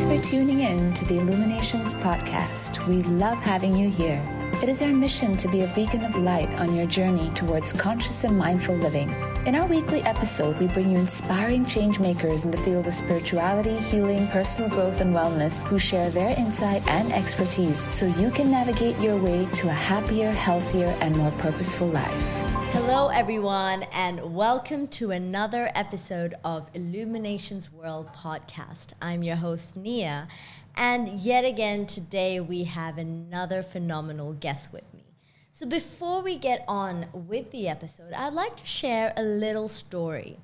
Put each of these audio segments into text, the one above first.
for tuning in to the Illuminations Podcast. We love having you here. It is our mission to be a beacon of light on your journey towards conscious and mindful living. In our weekly episode, we bring you inspiring change makers in the field of spirituality, healing, personal growth, and wellness who share their insight and expertise so you can navigate your way to a happier, healthier, and more purposeful life. Hello, everyone, and welcome to another episode of Illuminations World Podcast. I'm your host, Nia, and yet again today we have another phenomenal guest with me. So before we get on with the episode, I'd like to share a little story.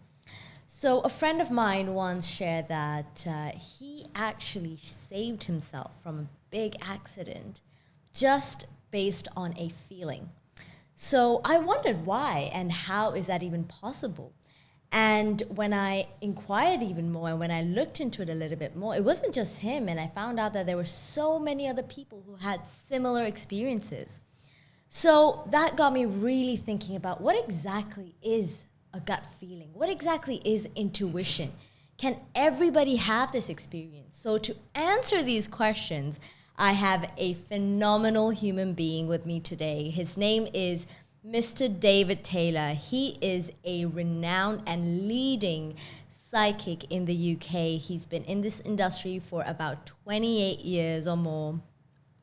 So a friend of mine once shared that he actually saved himself from a big accident just based on a feeling. So I wondered why and how is that even possible? And when I inquired even more and when I looked into it a little bit more, it wasn't just him, and I found out that there were so many other people who had similar experiences. So that got me really thinking about what exactly is a gut feeling? What exactly is intuition? Can everybody have this experience? So to answer these questions, I have a phenomenal human being with me today. His name is Mr. David Taylor. He is a renowned and leading psychic in the UK. He's been in this industry for about 28 years or more.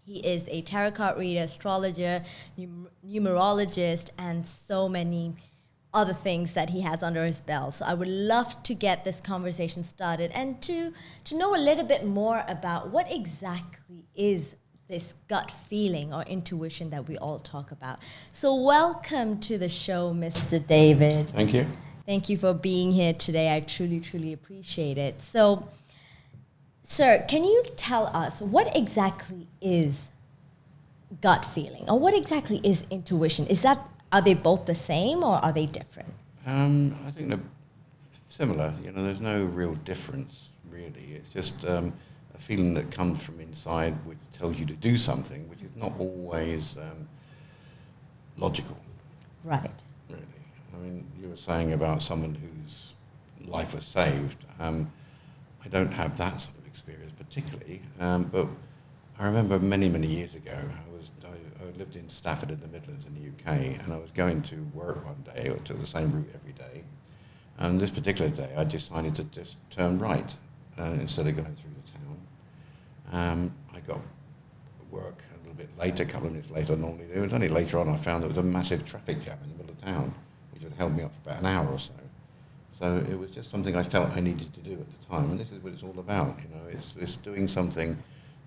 He is a tarot card reader, astrologer, numerologist, and so many other things that he has under his belt. So I would love to get this conversation started and to know a little bit more about what exactly is this gut feeling or intuition that we all talk about. So welcome to the show, Mr. David. Thank you. Thank you for being here today. I truly, truly appreciate it. So, sir, can you tell us what exactly is gut feeling, or what exactly is intuition? Are they both the same, or are they different? I think they're similar. There's no real difference, really. It's just a feeling that comes from inside, which tells you to do something, which is not always logical. Right. Really. I mean, you were saying about someone whose life was saved. I don't have that sort of experience particularly, but I remember many, many years ago, I lived in Stafford in the Midlands in the UK, and I was going to work one day, or took the same route every day. And this particular day, I decided to just turn right instead of going through the town. I got work a little bit later, a couple of minutes later than I normally do. It was only later on I found there was a massive traffic jam in the middle of town, which had held me up for about an hour or so. So it was just something I felt I needed to do at the time, and this is what it's all about. It's doing something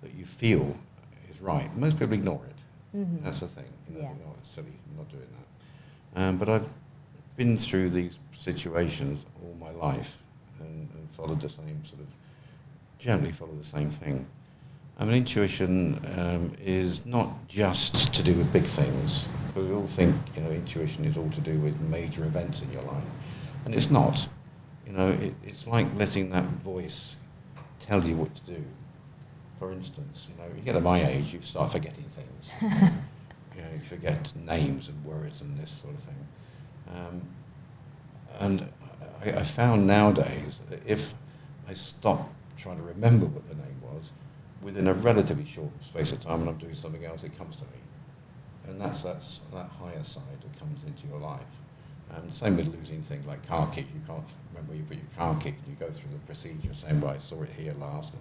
that you feel is right. Most people ignore it. Mm-hmm. That's the thing. Think, oh, it's silly, I'm not doing that. But I've been through these situations all my life and followed the same generally follow the same thing. I mean, intuition is not just to do with big things. We all think, intuition is all to do with major events in your life. And it's not. It's like letting that voice tell you what to do. For instance, you get at my age, you start forgetting things. You forget names and words and this sort of thing. And I found nowadays that if I stop trying to remember what the name was, within a relatively short space of time when I'm doing something else, it comes to me. And that's that higher side that comes into your life. Same with losing things like car keys. You can't remember where you put your car keys. You go through the procedure saying, well, I saw it here last.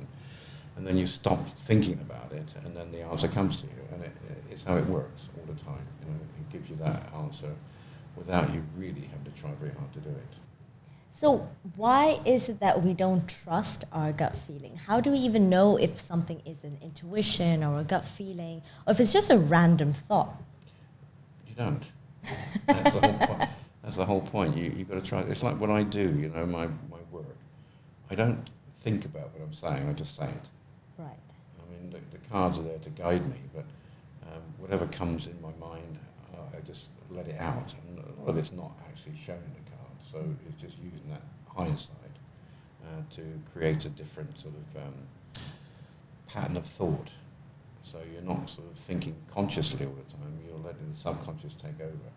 And then you stop thinking about it, and then the answer comes to you. And it's how it works all the time. It gives you that answer without you really having to try very hard to do it. So why is it that we don't trust our gut feeling? How do we even know if something is an intuition or a gut feeling, or if it's just a random thought? You don't. That's the whole point. That's the whole point. You've got to try. It's like what I do, my work. I don't think about what I'm saying, I just say it. Right. I mean, the cards are there to guide me, but whatever comes in my mind, I just let it out. And a lot of it's not actually shown in the card, so it's just using that higher side to create a different sort of pattern of thought. So you're not sort of thinking consciously all the time, you're letting the subconscious take over.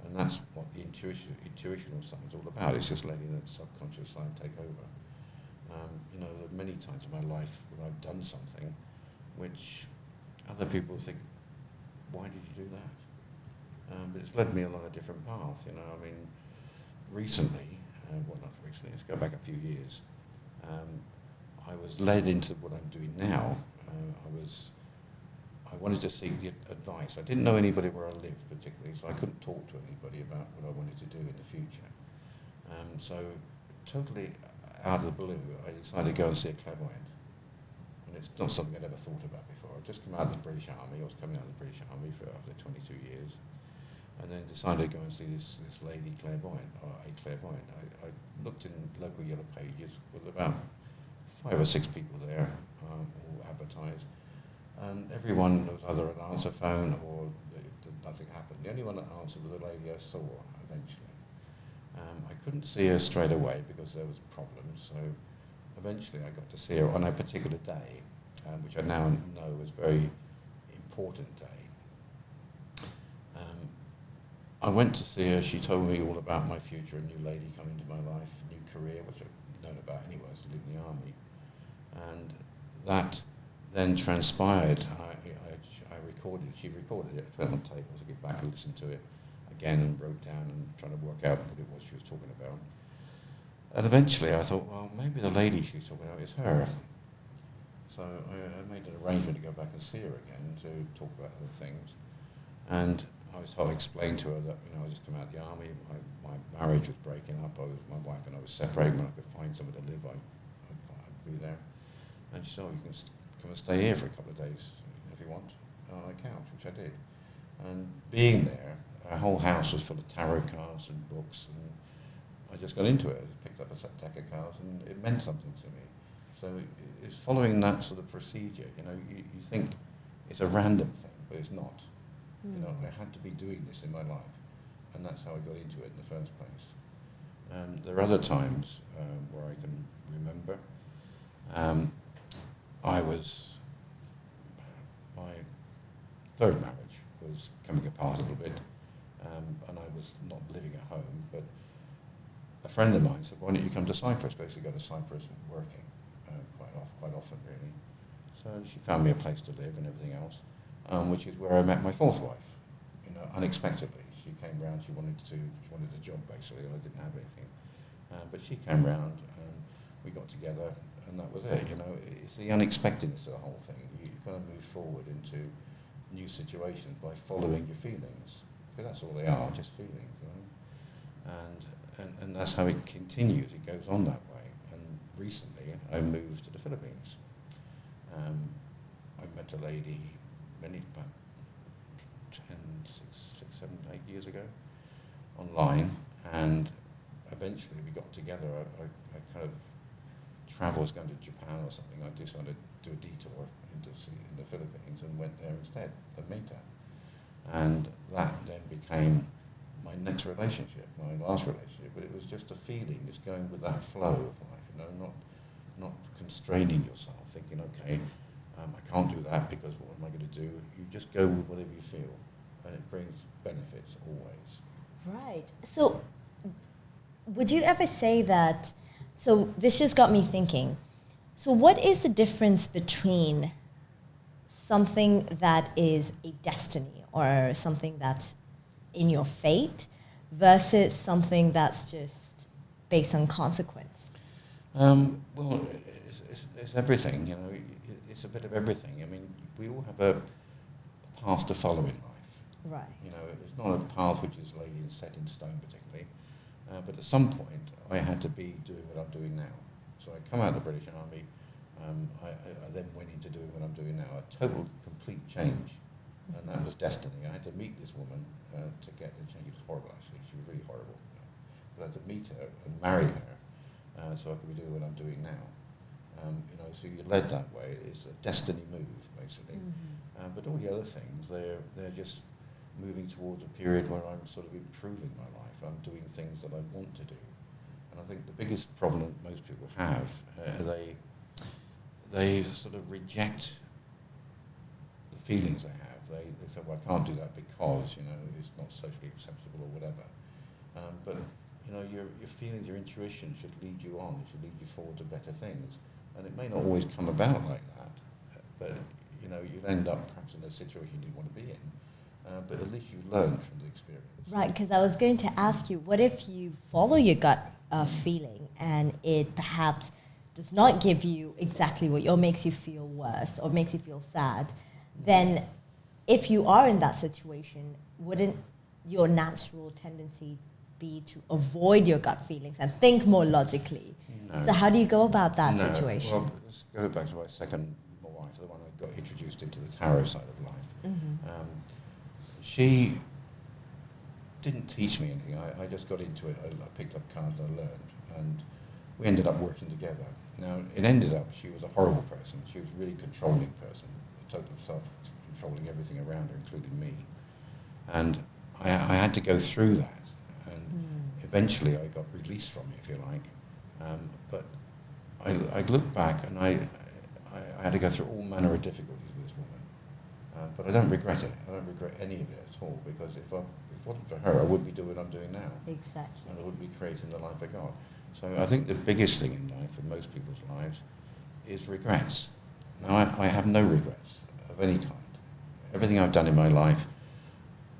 And that's what the intuitional side is all about. It's just letting the subconscious side take over. There are many times in my life when I've done something which other people think, why did you do that? But it's led me along a different path, recently, not recently, let's go back a few years, I was led into what I'm doing now. I wanted to seek the advice. I didn't know anybody where I lived particularly, so I couldn't talk to anybody about what I wanted to do in the future. So totally out of the blue, I decided to go and see a clairvoyant. And it's not something I'd ever thought about before. I'd just come out of the British Army. I was coming out of the British Army after 22 years. And then decided to go and see this lady clairvoyant, or a clairvoyant. I looked in local yellow pages with about 5 or 6 people there, all advertised. And everyone was either an answer phone or nothing happened. The only one that answered was a lady I saw eventually. I couldn't see her straight away because there was problems, so eventually I got to see her on a particular day, which I now know was a very important day. I went to see her. She told me all about my future, a new lady coming into my life, a new career, which I'd known about anyway. I was still in the army. And that then transpired. I recorded it. She recorded it, put it on tape. I took it back and listened to it again and wrote down and trying to work out what it was she was talking about. And eventually I thought, well, maybe the lady she's talking about is her. So I made an arrangement to go back and see her again to talk about other things. And I was trying to explain to her that, I just come out of the army, my marriage was breaking up, my wife and I was separated. When I could find somewhere to live, I'd be there. And she said, you can come and stay here for a couple of days if you want, on a couch, which I did. And being there, our whole house was full of tarot cards and books, and I just got into it. I picked up a deck of cards, and it meant something to me. So it's following that sort of procedure. You think it's a random thing, but it's not. I had to be doing this in my life, and that's how I got into it in the first place. There are other times where I can remember. My third marriage was coming apart a little bit, and I was not living at home, but a friend of mine said, why don't you come to Cyprus? Basically go to Cyprus working quite often really. So she found me a place to live and everything else. Which is where I met my fourth wife, unexpectedly. She came round, she wanted a job basically, and I didn't have anything. But she came round and we got together, and that was it. It's the unexpectedness of the whole thing. You've got to move forward into new situations by following your feelings, because that's all they are, just feelings. And that's how it continues, it goes on that way. And recently I moved to the Philippines. I met a lady about 6, 7, 8 years ago, online, and eventually we got together. I kind of was going to Japan or something. I decided to do a detour in the Philippines and went there instead to meet her. And that then became my next relationship, my last relationship. But it was just a feeling, just going with that flow of life, not constraining yourself, thinking, okay, I can't do that because what am I going to do? You just go with whatever you feel, and it brings benefits always. Right. So would you ever say that, so this just got me thinking, so what is the difference between something that is a destiny or something that's in your fate versus something that's just based on consequence? Well, it's everything, It's a bit of everything. We all have a path to follow in life. Right. It's not a path which is laid and set in stone particularly, but at some point I had to be doing what I'm doing now. So I come out of the British Army. I then went into doing what I'm doing now. A total, complete change, and that was destiny. I had to meet this woman to get the change. It was horrible, actually. She was really horrible. But I had to meet her and marry her so I could be doing what I'm doing now. So you're led that way. It's a destiny move, basically. Mm-hmm. But all the other things, they're just moving towards a period where I'm sort of improving my life. I'm doing things that I want to do. And I think the biggest problem that most people have, they sort of reject the feelings they have. They say, well, I can't do that because, it's not socially acceptable or whatever. But your feelings, your intuition should lead you on, should lead you forward to better things. And it may not always come about like that, but you'll end up perhaps in a situation you didn't want to be in. But at least you learn from the experience. Right, because I was going to ask you, what if you follow your gut feeling and it perhaps does not give you exactly what, or makes you feel worse or makes you feel sad? Then if you are in that situation, wouldn't your natural tendency be to avoid your gut feelings and think more logically? No. So how do you go about that situation? Well, let's go back to my second wife, the one I got introduced into the tarot side of life. Mm-hmm. She didn't teach me anything. I just got into it. I picked up cards I learned, and we ended up working together. Now, it ended up, she was a horrible person. She was a really controlling person, total self-controlling everything around her, including me. And I had to go through that. And eventually I got released from it, if you like. But I look back and I had to go through all manner of difficulties with this woman. But I don't regret it. I don't regret any of it at all, because if it wasn't for her, I wouldn't be doing what I'm doing now. Exactly. And I wouldn't be creating the life I got. So I think the biggest thing in life, for most people's lives, is regrets. Now, I have no regrets of any kind. Everything I've done in my life,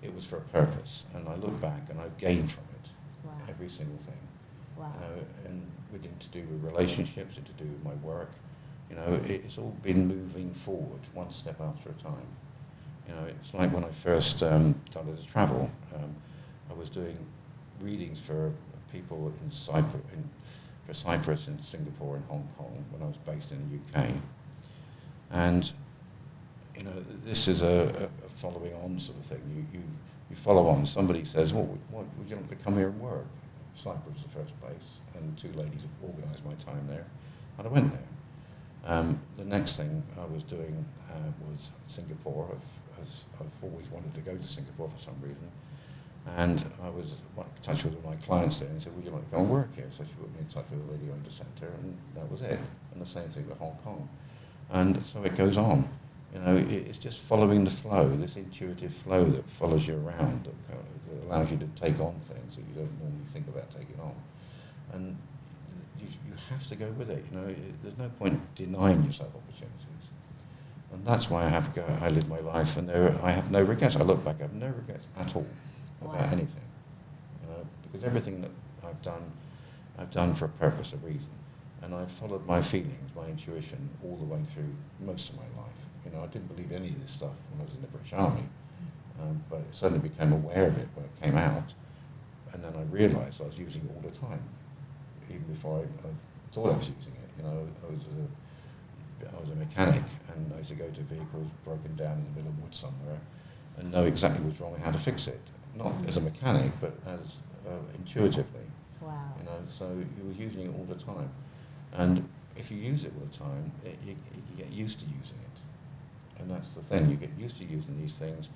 it was for a purpose. And I look back and I've gained from it. Wow. Every single thing. Wow. And within to do with relationships, and to do with my work, it's all been moving forward, one step after a time. It's like when I first started to travel. I was doing readings for people in Cyprus, in Singapore, and Hong Kong when I was based in the UK. And this is a following on sort of thing. You follow on. Somebody says, "Well, would you like to come here and work?" Cyprus is the first place, and two ladies have organised my time there, and I went there. The next thing I was doing was Singapore. I've always wanted to go to Singapore for some reason, and I was in touch with one of my clients there, and he said, "Would you like to go and work here?" So she put me in touch with a lady owned a centre, and that was it. And the same thing with Hong Kong, and so it goes on. It's just following the flow, this intuitive flow that follows you around, that allows you to take on things that you don't normally think about taking on. And you have to go with it. There's no point denying yourself opportunities. And that's why I live my life, and I have no regrets. I look back, I have no regrets at all about anything. Because everything that I've done for a purpose, a reason. And I've followed my feelings, my intuition, all the way through most of my life. I didn't believe any of this stuff when I was in the British Army, but I suddenly became aware of it when it came out, and then I realised I was using it all the time, even before I thought I was using it. I was a mechanic, and I used to go to vehicles broken down in the middle of woods somewhere, and know exactly what's wrong and how to fix it. Not as a mechanic, but as intuitively. Wow. So you were using it all the time, and if you use it all the time, you get used to using it. And that's the thing, you get used to using these things,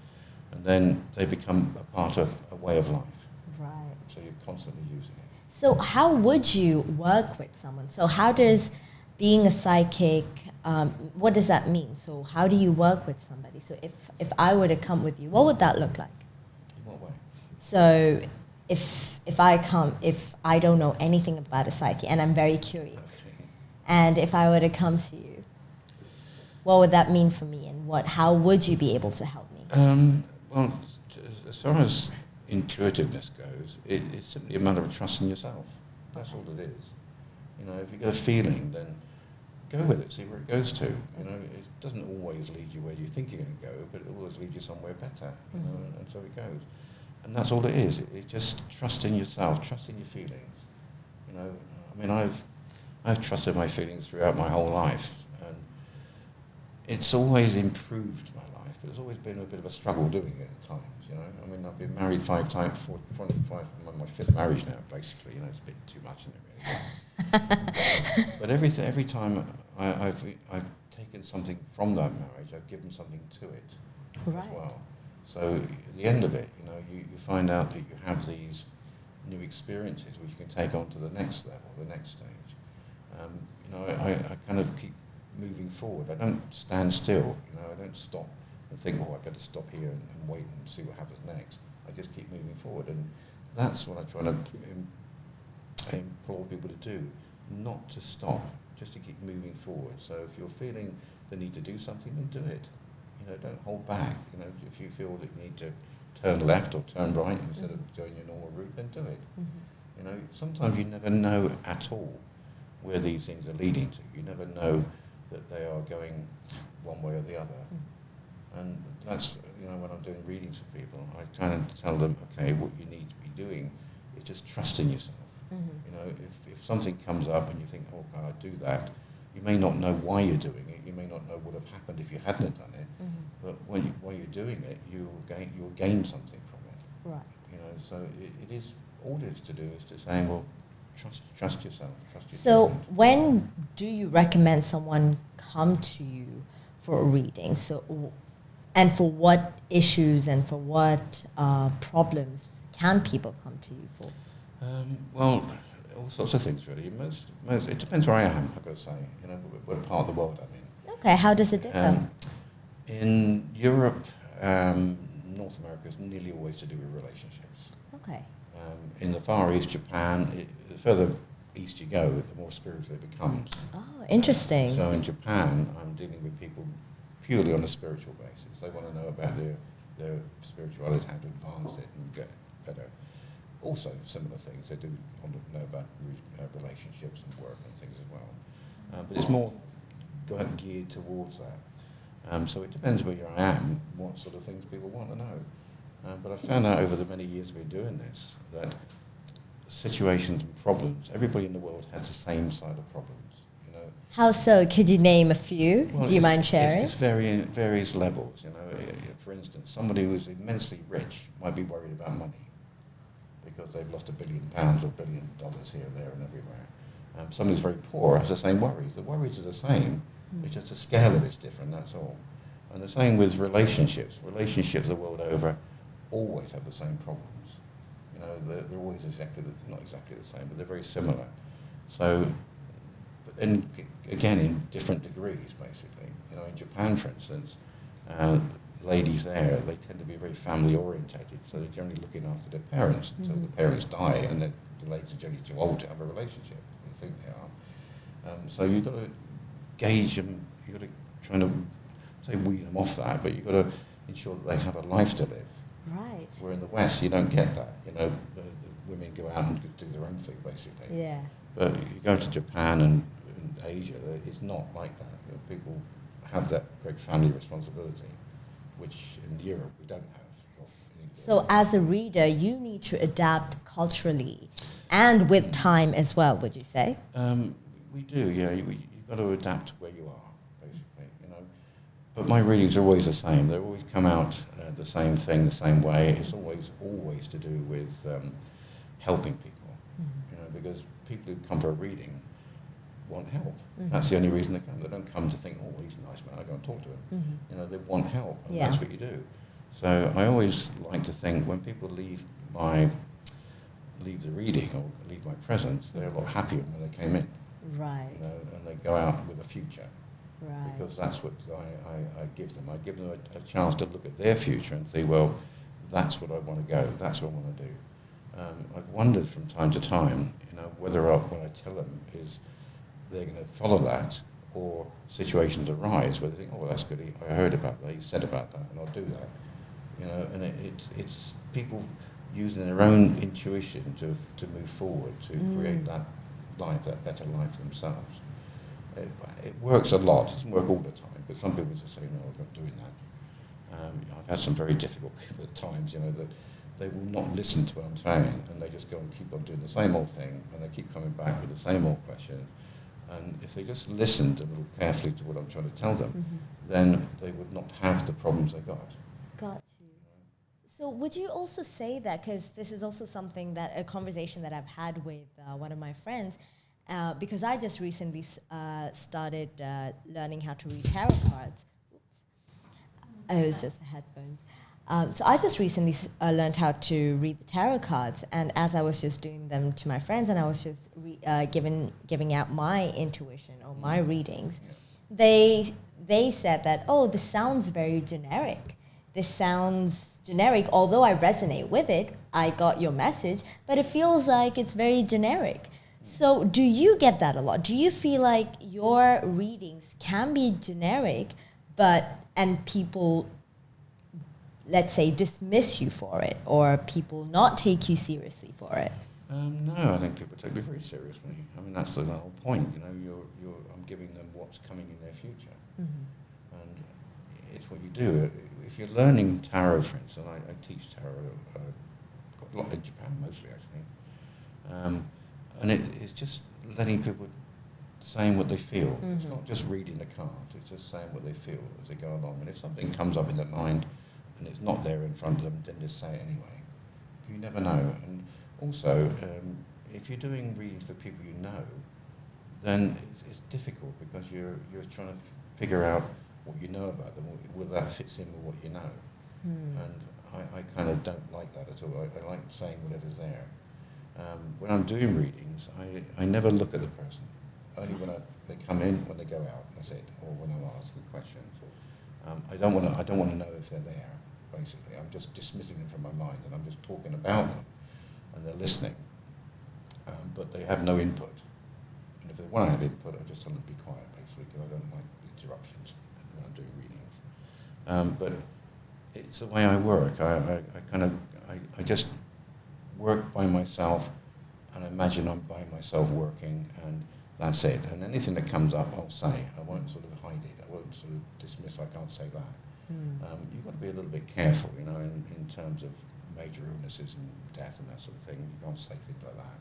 and then they become a part of a way of life. Right. So you're constantly using it. So how would you work with someone? So how does being a psychic, what does that mean? So how do you work with somebody? So if I were to come with you, what would that look like? In what way? So if I don't know anything about a psychic and I'm very curious, and if I were to come to you, what would that mean for me, and how would you be able to help me? Well, as far as intuitiveness goes, it's simply a matter of trusting yourself. That's all it is. If you get a feeling, then go with it, see where it goes to. It doesn't always lead you where you think you're going to go, but it always leads you somewhere better. And so it goes. And that's all it is. It's just trusting yourself, trusting your feelings. I've trusted my feelings throughout my whole life. It's always improved my life, but it's always been a bit of a struggle doing it at times, I've been married 5 times, I'm on my 5th marriage now, basically, it's a bit too much, isn't it, really? But every time I've taken something from that marriage, I've given something to it as well. So at the end of it, you find out that you have these new experiences which you can take on to the next level, the next stage. I kind of keep moving forward. I don't stand still. I don't stop and think, I better stop here and wait and see what happens next. I just keep moving forward, and that's what I try to implore people to do, not to stop, just to keep moving forward. So if you're feeling the need to do something, then do it. You know, don't hold back. You know, if you feel that you need to turn left or turn right instead of going your normal route, then do it. You know, sometimes you never know at all where these things are leading to. You never know that they are going one way or the other. And that's, you know, when I'm doing readings for people, I kind of tell them, okay, what you need to be doing is just trusting yourself. You know, if something comes up and you think, oh, can I do that? You may not know why you're doing it. You may not know what would have happened if you hadn't done it. But while you're doing it, you'll gain something from it. Right. You know, so it is, all it is to do is to say, well, trust yourself, trust your So judgment. when do you recommend someone come to you for a reading? So, and for what issues and for what problems can people come to you for? Well, all sorts of things really. Most it depends where I am, I've got to say. You know, what part of the world I'm in. Okay, how does it differ? In Europe, North America is nearly always to do with relationships. Okay. In the Far East, Japan, the further east you go, the more spiritual it becomes. Oh, interesting. So in Japan, I'm dealing with people purely on a spiritual basis. They want to know about their spirituality, how to advance it and get better. Also, similar things. They do want to know about relationships and work and things as well. But it's more geared towards that. So it depends where I am, what sort of things people want to know. But I found out over the many years we've been doing this that situations and problems, everybody in the world has the same side of problems. You know. How so? Could you name a few? Well, Do you mind sharing? It's varying various levels. You know, for instance, somebody who's immensely rich might be worried about money because they've lost £1 billion or $1 billion here, there, and everywhere. Somebody who's very poor has the same worries. The worries are the same. It's just the scale of it's different. That's all. And the same with relationships. Relationships the world over always have the same problems. You know, they're always not exactly the same, but they're very similar. So, and again, in different degrees, basically. You know, in Japan, for instance, ladies there, they tend to be very family orientated, so they're generally looking after their parents until the parents die, and the ladies are generally too old to have a relationship. They think they are. So you've got to gauge them. You've got to try to say weed them off that, but you've got to ensure that they have a life to live. Right. Where in the West you don't get that. You know, the women go out and do their own thing basically. Yeah. But you go to Japan and Asia, it's not like that. You know, people have that great family responsibility, which in Europe we don't have. So as a reader, you need to adapt culturally and with time as well, would you say? We do, yeah. You've got to adapt to where you are, basically, you know. But my readings are always the same. They always come out the same thing, the same way. It's always to do with helping people, you know, because people who come for a reading want help. That's the only reason they come. They don't come to think, oh, he's a nice man, I'll go and talk to him. You know, they want help, and that's what you do. So I always like to think when people leave the reading or leave my presence, they're a lot happier than when they came in. Right. You know, and they go out with a future. Right. Because that's what I give them. I give them a chance to look at their future and say, well, that's what I want to go. That's what I want to do. I've wondered from time to time, you know, whether or not what I tell them is they're going to follow that, or situations arise where they think, oh, well, that's good. I heard about that. He said about that, and I'll do that. You know, and it's people using their own intuition to move forward, to create that life, that better life for themselves. It works a lot. It doesn't work all the time, because some people just say, no, I'm not doing that. I've had some very difficult people at times, you know, that they will not listen to what I'm saying, and they just go and keep on doing the same old thing, and they keep coming back with the same old question. And if they just listened a little carefully to what I'm trying to tell them, then they would not have the problems they got. Got you. So would you also say that, because this is also something that, a conversation that I've had with one of my friends, because I just recently started learning how to read tarot cards. Oops. It was just the headphones. So I just recently learned how to read the tarot cards, and as I was just doing them to my friends, and I was just giving out my intuition or my readings, they said that, oh, this sounds very generic. This sounds generic, although I resonate with it, I got your message, but it feels like it's very generic. So do you get that a lot? Do you feel like your readings can be generic, and people, let's say, dismiss you for it, or people not take you seriously for it? No, I think people take me very seriously. I mean, that's the whole point. I'm giving them what's coming in their future, and it's what you do. If you're learning tarot, for instance, I teach tarot quite a lot in Japan, mostly actually, and it's just letting people saying what they feel. It's not just reading the card. It's just saying what they feel as they go along. And if something comes up in their mind and it's not there in front of them, then just say it anyway. You never know. And also, if you're doing readings for people you know, then it's difficult because you're trying to figure out what you know about them, whether that fits in with what you know. And I kind of don't like that at all. I like saying whatever's there. When I'm doing readings, I never look at the person. Only when they come in, when they go out, that's it, or when I'm asking questions. I don't want to know if they're there, basically. I'm just dismissing them from my mind, and I'm just talking about them, and they're listening. But they have no input. And if they want to have input, I just tell them to be quiet, basically, because I don't like interruptions when I'm doing readings. But it's the way I work. I just work by myself, and I imagine I'm by myself working, and that's it. And anything that comes up, I'll say. I won't sort of hide it. I won't sort of dismiss, I can't say that. You've got to be a little bit careful, in terms of major illnesses and death and that sort of thing. You can't say things like that.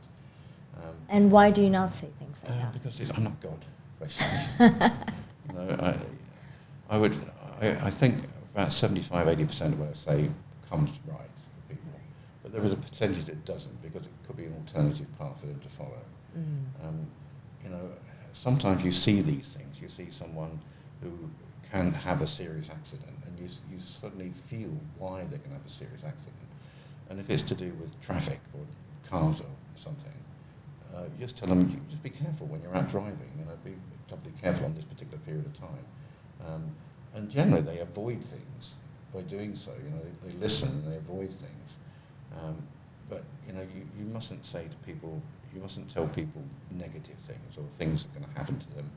And why do you not say things like that? Because I'm not God, basically. I think about 75-80% of what I say comes right for people. But there is a percentage that doesn't, because it could be an alternative path for them to follow. Sometimes you see these things. You see someone who can have a serious accident, and you suddenly feel why they can have a serious accident. And if it's to do with traffic or cars or something, you just tell them, you just be careful when you're out driving. Be doubly careful on this particular period of time. And generally, they avoid things by doing so. They listen and they avoid things. But you mustn't say to people, you mustn't tell people negative things or things that are going to happen to them,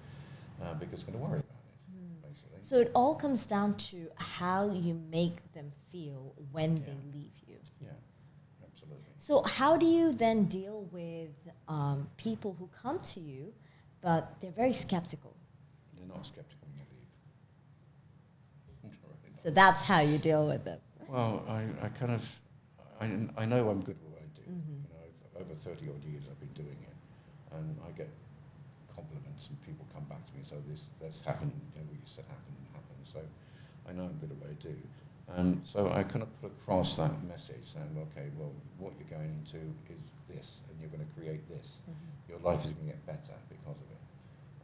because they're going to worry about it, basically. So it all comes down to how you make them feel when they leave you. Yeah, absolutely. So how do you then deal with people who come to you, but they're very skeptical? They're not skeptical when you leave. So that's how you deal with them. Well, I know I'm good at what I do. Over 30 odd years I've been doing it, and I get compliments and people come back to me and say, this happened, what you said happened. So I know I'm good at what I do. And so I kind of put across that message saying, okay, well, what you're going into is this, and you're going to create this. Your life is going to get better because of it.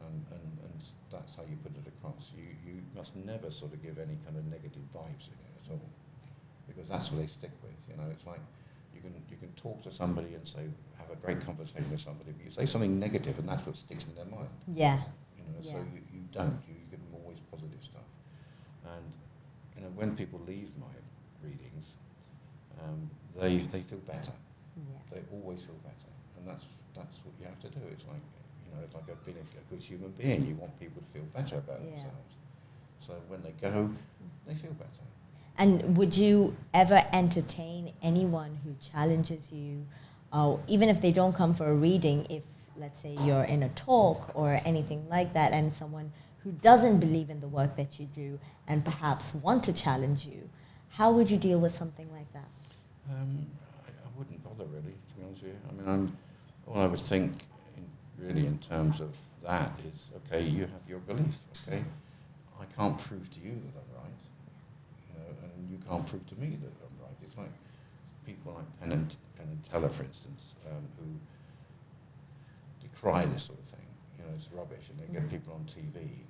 And that's how you put it across. You must never sort of give any kind of negative vibes in it at all, because that's what they stick with. It's like you can talk to somebody and say, have a great conversation with somebody, but you say something negative, and that's what sticks in their mind. Yeah. So you don't. You give them always positive stuff. And when people leave my readings, they feel better. Yeah. They always feel better, and that's what you have to do. It's like it's like being a good human being. You want people to feel better about themselves. So when they go, they feel better. And would you ever entertain anyone who challenges you, even if they don't come for a reading, if, let's say, you're in a talk or anything like that, and someone who doesn't believe in the work that you do and perhaps want to challenge you, how would you deal with something like that? I wouldn't bother, really, to be honest with you. All I would think, in terms of that is, okay, you have your belief, okay? I can't prove to you that I'm right. And you can't prove to me that I'm right. It's like people like Penn and Teller, for instance, who decry this sort of thing. It's rubbish, and they get people on TV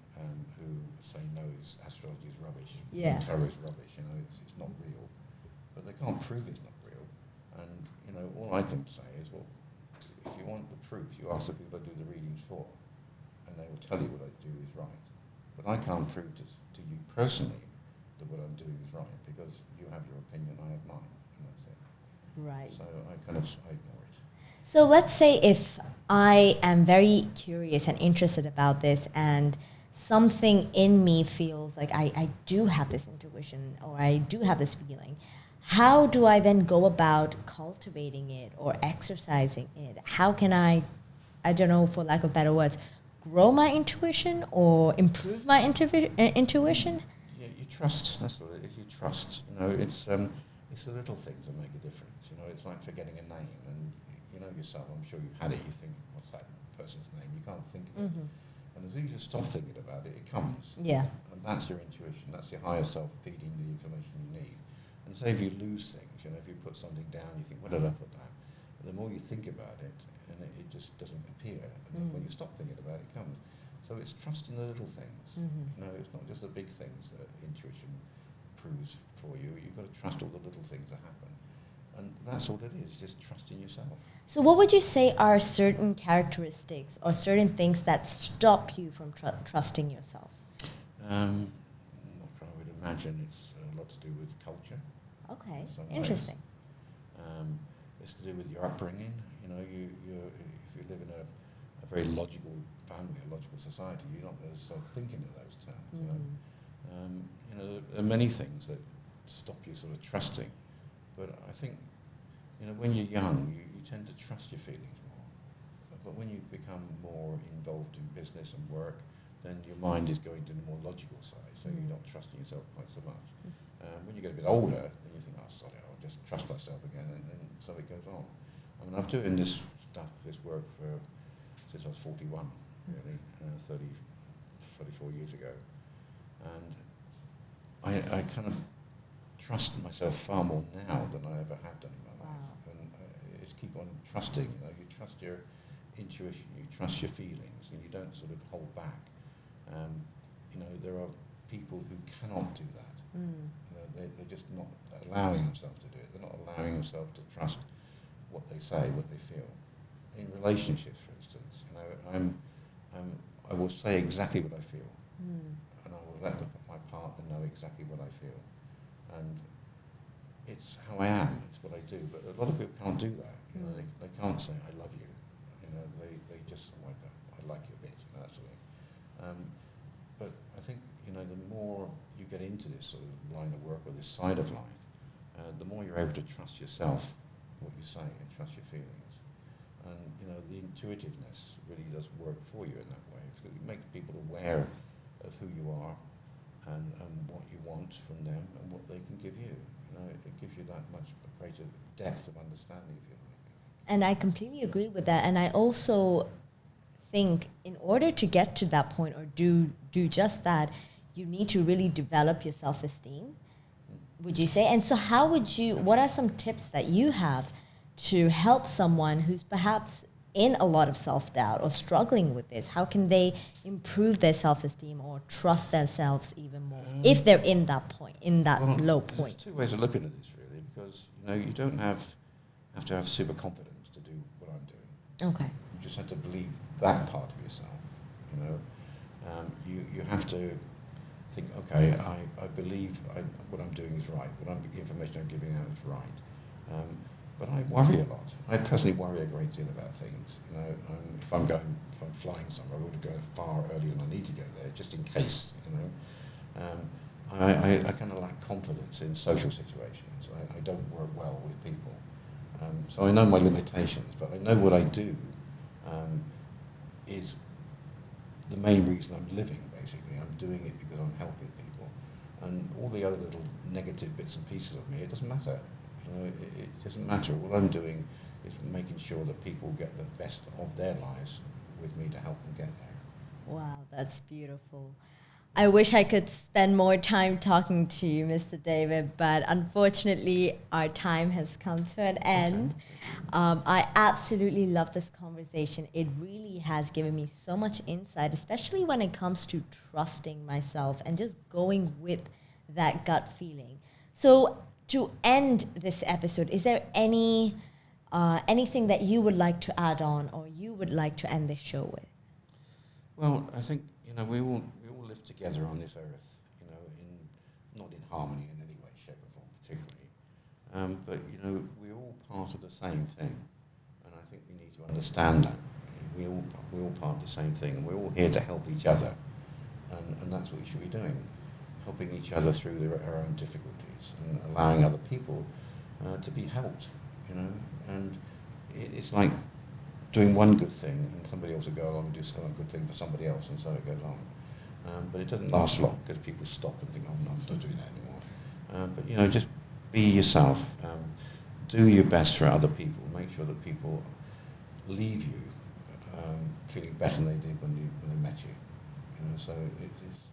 who say, no, astrology is rubbish, tarot is rubbish, it's not real. But they can't prove it's not real. And, all I can say is, well, if you want the proof, you ask the people I do the readings for, and they will tell you what I do is right. But I can't prove to you personally that what I'm doing is right, because you have your opinion, I have mine, and that's it. Right. So I ignore it. So let's say if I am very curious and interested about this, and something in me feels like I do have this intuition or I do have this feeling, how do I then go about cultivating it or exercising it? How can I don't know, for lack of better words, grow my intuition or improve my intuition? Yeah, you trust. That's what it is. You trust. It's the little things that make a difference. It's like forgetting a name, and you know yourself. I'm sure you've had it. You think, what's that person's name? You can't think of it. And as soon as you stop thinking about it, it comes. Yeah. And that's your intuition. That's your higher self feeding the information you need. And say if you lose things, if you put something down, you think, where did I put that? And the more you think about it, and it just doesn't appear. And then when you stop thinking about it, it comes. So it's trusting the little things. It's not just the big things that intuition proves for you. You've got to trust all the little things that happen. And that's all it is, just trusting yourself. So what would you say are certain characteristics or certain things that stop you from trusting yourself? I would imagine it's a lot to do with culture. Okay, in interesting. It's to do with your upbringing. If you live in a very logical family, a logical society, you're not going to start thinking in those terms. There are many things that stop you sort of trusting. But I think, when you're young, you tend to trust your feelings more. But when you become more involved in business and work, then your mind is going to the more logical side, so you're not trusting yourself quite so much. When you get a bit older, then you think, sorry, I'll just trust myself again, and so it goes on. I mean, I've been doing this work since I was 41, really, 34 years ago. And I kind of trust myself far more now than I ever have done in my life. And it's keep on trusting. You trust your intuition, you trust your feelings, and you don't sort of hold back. There are people who cannot do that. They're just not allowing themselves to do it. They're not allowing themselves to trust what they say, what they feel. In relationships, for instance, I will say exactly what I feel, and I will let my partner know exactly what I feel. And it's how I am, it's what I do. But a lot of people can't do that. They can't say, I love you. They just like that. I like you a bit, that sort of thing. But I think, the more you get into this sort of line of work or this side of life, the more you're able to trust yourself, what you say, and trust your feelings. And, the intuitiveness really does work for you in that way. It makes people aware of who you are, and what you want from them and what they can give you. It gives you that much greater depth of understanding, if you like. And I completely agree with that. And I also think in order to get to that point or do just that, you need to really develop your self-esteem, would you say? And so what are some tips that you have to help someone who's perhaps in a lot of self-doubt or struggling with this? How can they improve their self-esteem or trust themselves even more if they're in that point, low point? There's two ways of looking at this, really, because you don't have to have super confidence to do what I'm doing. Okay. You just have to believe that part of yourself. You have to think, okay, I believe what I'm doing is right. The information I'm giving out is right. But I worry a lot. I personally worry a great deal about things. If I'm flying somewhere, I want to go far earlier than I need to go there, just in case. I kind of lack confidence in social situations. I don't work well with people. So I know my limitations, but I know what I do is the main reason I'm living, basically. I'm doing it because I'm helping people. And all the other little negative bits and pieces of me, it doesn't matter. It doesn't matter. What I'm doing is making sure that people get the best of their lives with me to help them get there. Wow, that's beautiful. I wish I could spend more time talking to you, Mr. David, but unfortunately our time has come to an end. I absolutely love this conversation. It really has given me so much insight, especially when it comes to trusting myself and just going with that gut feeling. So to end this episode, is there anything that you would like to add on or you would like to end this show with? Well, I think, we all live together on this earth, in not in harmony in any way, shape or form particularly. But, we're all part of the same thing. And I think we need to understand that. We're all part of the same thing, and we're all here to help each other. And that's what we should be doing, helping each other through our own difficulties and allowing other people to be helped, And it's like doing one good thing and somebody else will go along and do some good thing for somebody else, and so it goes on. But it doesn't last long because people stop and think, oh, no, I'm not doing that anymore. But, just be yourself. Do your best for other people. Make sure that people leave you feeling better than they did when they met you. So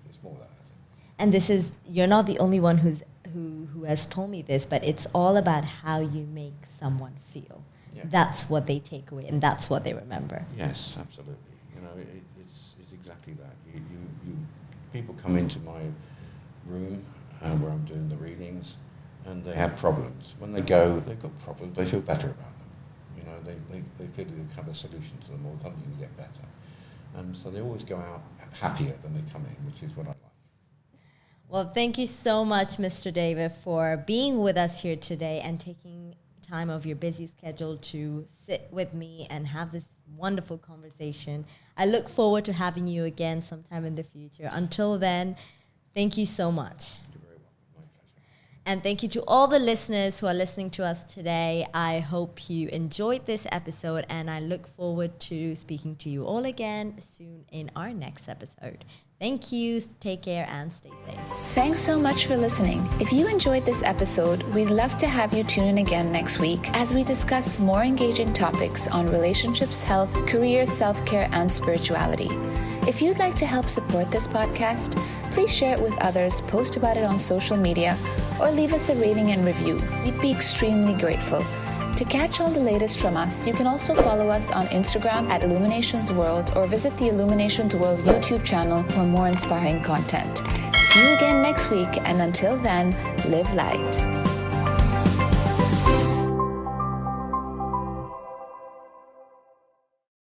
it's more that, I think. And you're not the only one who has told me this, but it's all about how you make someone feel. Yeah. That's what they take away, and that's what they remember. Yes, absolutely. It's exactly that. You people come into my room where I'm doing the readings, and they have problems. When they go, they've got problems. They feel better about them. They feel they have a solution to them, or something to get better. So they always go out happier than they come in, which is what I like. Well, thank you so much, Mr. David, for being with us here today and taking time of your busy schedule to sit with me and have this wonderful conversation. I look forward to having you again sometime in the future. Until then, thank you so much. You're very welcome. My pleasure. And thank you to all the listeners who are listening to us today. I hope you enjoyed this episode, and I look forward to speaking to you all again soon in our next episode. Thank you. Take care and stay safe. Thanks so much for listening. If you enjoyed this episode, we'd love to have you tune in again next week as we discuss more engaging topics on relationships, health, career, self-care, and spirituality. If you'd like to help support this podcast, please share it with others, post about it on social media, or leave us a rating and review. We'd be extremely grateful. To catch all the latest from us, you can also follow us on Instagram at Illuminations World, or visit the Illuminations World YouTube channel for more inspiring content. See you again next week, and until then, live light.